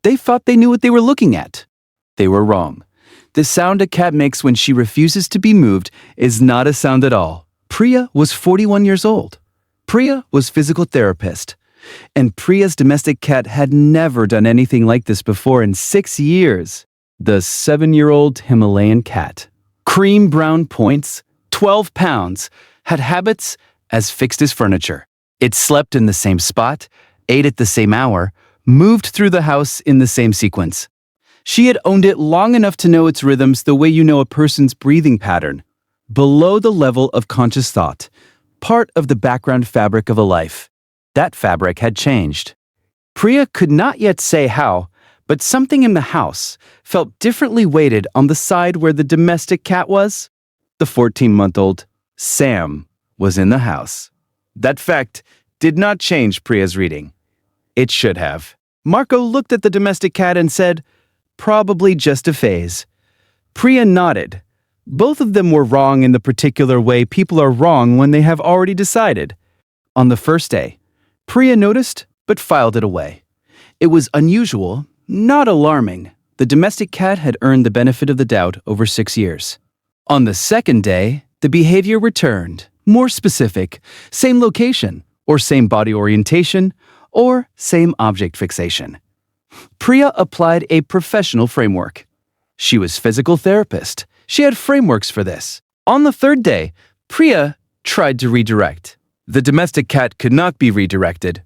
They thought they knew what they were looking at. They were wrong. The sound a cat makes when she refuses to be moved is not a sound at all. Priya was 41 years old. Priya was physical therapist. And Priya's domestic cat had never done anything like this before in 6 years. The 7-year-old Himalayan cat, cream brown points, 12 pounds, had habits as fixed as furniture. It slept in the same spot, ate at the same hour, moved through the house in the same sequence. She had owned it long enough to know its rhythms the way you know a person's breathing pattern, below the level of conscious thought, part of the background fabric of a life. That fabric had changed. Priya could not yet say how, but something in the house felt differently weighted on the side where the domestic cat was. The 14-month-old Sam was in the house. That fact did not change Priya's reading. It should have. Marco looked at the domestic cat and said, "Probably just a phase." Priya nodded. Both of them were wrong in the particular way people are wrong when they have already decided. On the first day, Priya noticed but filed it away. It was unusual, not alarming. The domestic cat had earned the benefit of the doubt over 6 years. On the second day, the behavior returned, more specific, same location, or same body orientation, or same object fixation. Priya applied a professional framework. She was physical therapist. She had frameworks for this. On the third day, Priya tried to redirect. The domestic cat could not be redirected.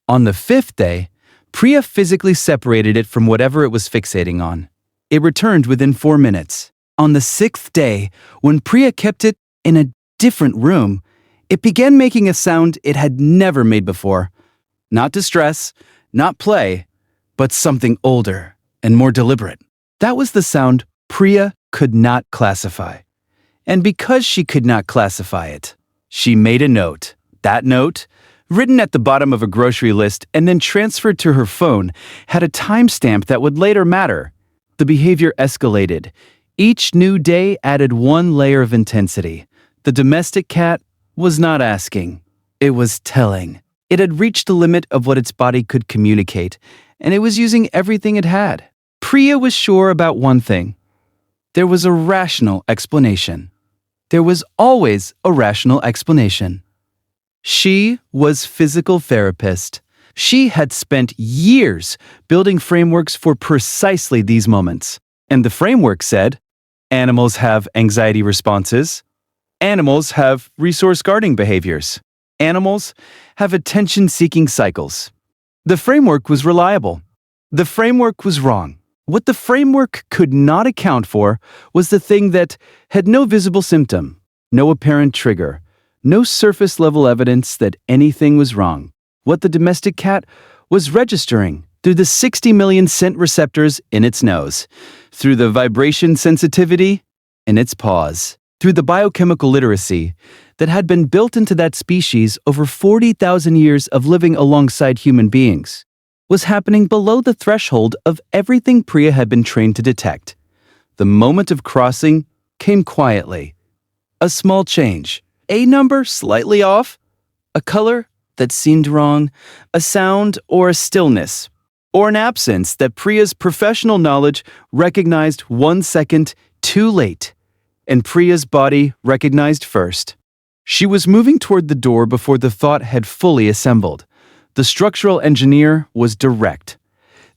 On the fifth day, Priya physically separated it from whatever it was fixating on. It returned within 4 minutes. On the sixth day, when Priya kept it in a different room, it began making a sound it had never made before. Not distress, not play, but something older and more deliberate. That was the sound Priya could not classify. And because she could not classify it, she made a note. That note, written at the bottom of a grocery list and then transferred to her phone, had a timestamp that would later matter. The behavior escalated. Each new day added one layer of intensity. The domestic cat was not asking. It was telling. It had reached the limit of what its body could communicate, and it was using everything it had. Priya was sure about one thing. There was a rational explanation. There was always a rational explanation. She was physical therapist. She had spent years building frameworks for precisely these moments. And the framework said, animals have anxiety responses. Animals have resource guarding behaviors. Animals have attention-seeking cycles. The framework was reliable. The framework was wrong. What the framework could not account for was the thing that had no visible symptom, no apparent trigger, no surface-level evidence that anything was wrong. What the domestic cat was registering through the 60 million scent receptors in its nose, through the vibration sensitivity in its paws, through the biochemical literacy that had been built into that species over 40,000 years of living alongside human beings, was happening below the threshold of everything Priya had been trained to detect. The moment of crossing came quietly. A small change, a number slightly off, a color that seemed wrong, a sound or a stillness, or an absence that Priya's professional knowledge recognized 1 second too late, and Priya's body recognized first. She was moving toward the door before the thought had fully assembled. The structural engineer was direct.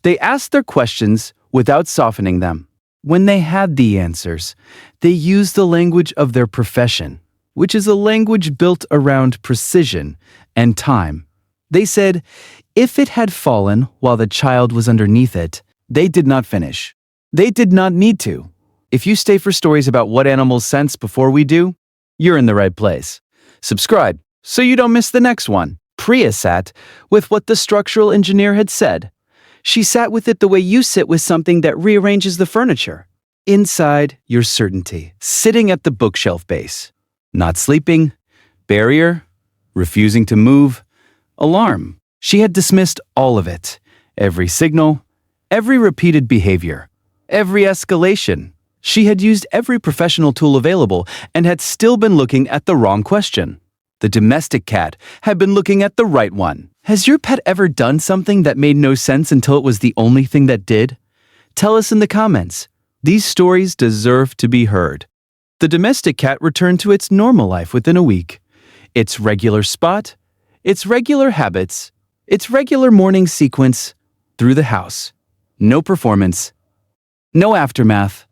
They asked their questions without softening them. When they had the answers, they used the language of their profession, which is a language built around precision and time. They said, if it had fallen while the child was underneath it, they did not finish. They did not need to. If you stay for stories about what animals sense before we do, you're in the right place. Subscribe so you don't miss the next one. Priya sat with what the structural engineer had said. She sat with it the way you sit with something that rearranges the furniture. Inside your certainty, sitting at the bookshelf base. Not sleeping, barrier, refusing to move, alarm. She had dismissed all of it. Every signal, every repeated behavior, every escalation. She had used every professional tool available and had still been looking at the wrong question. The domestic cat had been looking at the right one, Has your pet ever done something that made no sense until it was the only thing that did? Tell us in the comments. These stories deserve to be heard. The domestic cat returned to its normal life within a week. Its regular spot, its regular habits, its regular morning sequence through the house. No performance, no aftermath,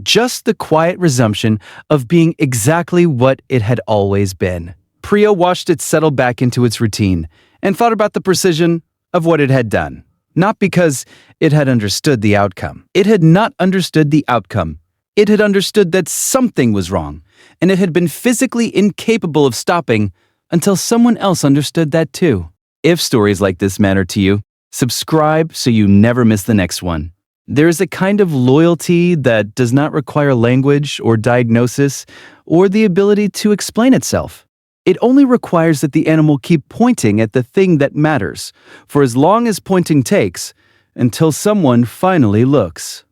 just the quiet resumption of being exactly what it had always been. Priya watched it settle back into its routine and thought about the precision of what it had done. Not because it had understood the outcome. It had not understood the outcome. It had understood that something was wrong, and it had been physically incapable of stopping until someone else understood that too. If stories like this matter to you, subscribe so you never miss the next one. There is a kind of loyalty that does not require language or diagnosis or the ability to explain itself. It only requires that the animal keep pointing at the thing that matters, for as long as pointing takes, until someone finally looks.